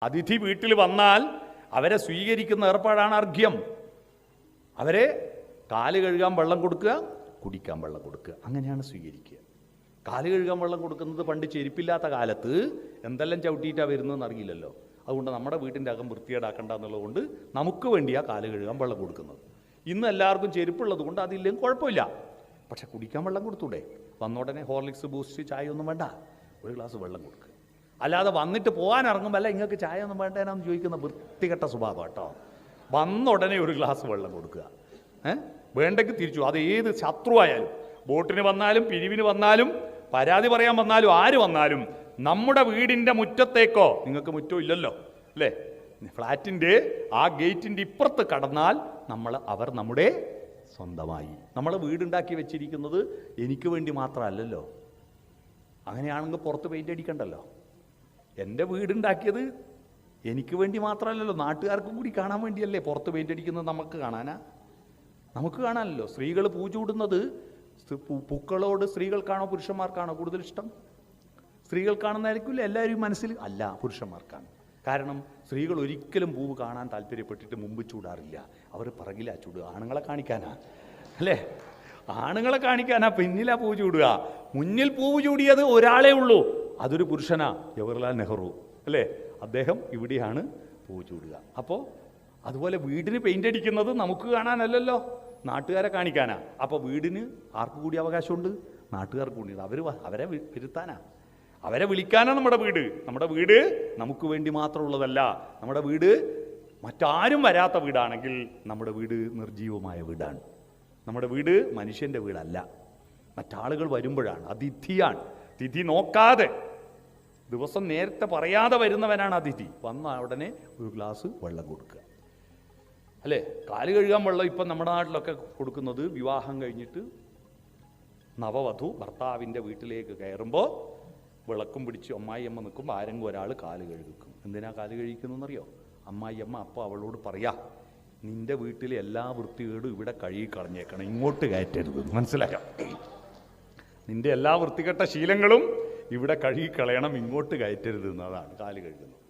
അതിഥി വീട്ടിൽ വന്നാൽ അവരെ സ്വീകരിക്കുന്ന ഏർപ്പാടാണ് അർഘ്യം. അവരെ കാല് കഴുകാൻ വെള്ളം കൊടുക്കുക, കുടിക്കാൻ വെള്ളം കൊടുക്കുക, അങ്ങനെയാണ് സ്വീകരിക്കുക. കാല് കഴുകാൻ വെള്ളം കൊടുക്കുന്നത് പണ്ട് ചെരുപ്പില്ലാത്ത കാലത്ത് എന്തെല്ലാം ചവിട്ടിയിട്ടാണ് വരുന്നതെന്ന് അറിയില്ലല്ലോ. അതുകൊണ്ട് നമ്മുടെ വീട്ടിൻ്റെ അകം വൃത്തികേടാക്കണ്ട എന്നുള്ളതുകൊണ്ട് നമുക്ക് വേണ്ടിയാണ് കാല് കഴുകാൻ വെള്ളം കൊടുക്കുന്നത്. ഇന്ന് എല്ലാവർക്കും ചെരുപ്പുള്ളത് കൊണ്ട് അതില്ലെങ്കിൽ കുഴപ്പമില്ല. പക്ഷെ കുടിക്കാൻ വെള്ളം കൊടുത്തൂടെ? വന്നോടനെ ഹോർലിക്സ്, ബൂസ്റ്റ്, ചായ ഒന്നും വേണ്ട, ഒരു ഗ്ലാസ് വെള്ളം കൊടുക്കുക. അല്ലാതെ വന്നിട്ട് പോകാൻ ഇറങ്ങുമ്പോൾ അല്ല നിങ്ങൾക്ക് ചായ ഒന്നും വേണ്ടേനാന്ന് ചോദിക്കുന്ന വൃത്തികെട്ട സ്വഭാവം കേട്ടോ. വന്ന ഉടനെ ഒരു ഗ്ലാസ് വെള്ളം കൊടുക്കുക. വേണ്ടെങ്കിൽ തിരിച്ചു. അത് ഏത് ശത്രുവായാലും, ബോട്ടിന് വന്നാലും പിരിവിന് വന്നാലും പരാതി പറയാൻ വന്നാലും ആര് വന്നാലും നമ്മുടെ വീടിൻ്റെ മുറ്റത്തേക്കോ, നിങ്ങൾക്ക് മുറ്റം ഇല്ലല്ലോ അല്ലേ, ഫ്ലാറ്റിൻ്റെ ആ ഗേറ്റിൻ്റെ ഇപ്പുറത്ത് കടന്നാൽ അവർ നമ്മുടെ സ്വന്തമായി. നമ്മൾ വീടുണ്ടാക്കി വെച്ചിരിക്കുന്നത് എനിക്ക് വേണ്ടി മാത്രമല്ലല്ലോ. അങ്ങനെയാണെങ്കിൽ പുറത്ത് പെയിൻ്റ് അടിക്കണ്ടല്ലോ. എൻ്റെ വീടുണ്ടാക്കിയത് എനിക്ക് വേണ്ടി മാത്രമല്ലല്ലോ, നാട്ടുകാർക്കും കൂടി കാണാൻ വേണ്ടിയല്ലേ പുറത്ത് പെയിൻ്റ് അടിക്കുന്നത്. നമുക്ക് കാണാനല്ലോ. സ്ത്രീകൾ പൂജ ഇടുന്നത് പൂക്കളോട് സ്ത്രീകൾക്കാണോ പുരുഷന്മാർക്കാണോ കൂടുതൽ ഇഷ്ടം? സ്ത്രീകൾക്കാണെന്നായിരിക്കില്ല എല്ലാവരും മനസ്സിൽ. അല്ല, പുരുഷന്മാർക്കാണ്. കാരണം സ്ത്രീകൾ ഒരിക്കലും പൂവ് കാണാൻ താല്പര്യപ്പെട്ടിട്ട് മുമ്പ് ചൂടാറില്ല, അവർ പിറകിലാ ചൂടുക. ആണുങ്ങളെ കാണിക്കാനാ അല്ലേ? ആണുങ്ങളെ കാണിക്കാനാ പിന്നിലാ പൂ ചൂടുക. മുന്നിൽ പൂവ് ചൂടിയത് ഒരാളേ ഉള്ളൂ, അതൊരു പുരുഷനാ, ജവഹർലാൽ നെഹ്റു അല്ലേ? അദ്ദേഹം ഇവിടെയാണ് പൂ ചൂടുക. അപ്പോൾ അതുപോലെ വീടിന് പെയിൻ്റ് അടിക്കുന്നത് നമുക്ക് കാണാനല്ലല്ലോ, നാട്ടുകാരെ കാണിക്കാനാ. അപ്പോൾ വീടിന് ആർക്ക് കൂടി അവകാശമുണ്ട്? നാട്ടുകാർക്ക് കൂടി. അവരെ വരുത്താനാ, അവരെ വിളിക്കാനാ നമ്മുടെ വീട്. നമ്മുടെ വീട് നമുക്ക് വേണ്ടി മാത്രമുള്ളതല്ല. നമ്മുടെ വീട് മറ്റാരും വരാത്ത വീടാണെങ്കിൽ നമ്മുടെ വീട് നിർജീവമായ വീടാണ്. നമ്മുടെ വീട് മനുഷ്യൻ്റെ വീടല്ല, മറ്റാളുകൾ വരുമ്പോഴാണ്. അതിഥിയാണ്. തിഥി നോക്കാതെ ദിവസം നേരത്തെ പറയാതെ വരുന്നവനാണ് അതിഥി. വന്ന ഉടനെ ഒരു ഗ്ലാസ് വെള്ളം കൊടുക്കുക അല്ലേ? കാല് കഴുകാൻ വെള്ളം ഇപ്പം നമ്മുടെ നാട്ടിലൊക്കെ കൊടുക്കുന്നത് വിവാഹം കഴിഞ്ഞിട്ട് നവവധു ഭർത്താവിൻ്റെ വീട്ടിലേക്ക് കയറുമ്പോൾ വിളക്കും പിടിച്ച് അമ്മായിയമ്മ നിൽക്കുമ്പോൾ ആരെങ്കിലും ഒരാൾ കാല് കഴുകിക്കും. എന്തിനാ കാല് കഴിക്കുന്നതെന്നറിയോ? അമ്മായിയമ്മ അപ്പോൾ അവളോട് പറയാ, നിന്റെ വീട്ടിലെ എല്ലാ വൃത്തികേടും ഇവിടെ കഴുകി കളഞ്ഞേക്കണം, ഇങ്ങോട്ട് കയറ്റരുത്. മനസ്സിലാക്കാം? നിന്റെ എല്ലാ വൃത്തികെട്ട ശീലങ്ങളും ഇവിടെ കഴുകിക്കളയണം, ഇങ്ങോട്ട് കയറ്റരുത് എന്നതാണ് കാല് കഴുകുന്നത്.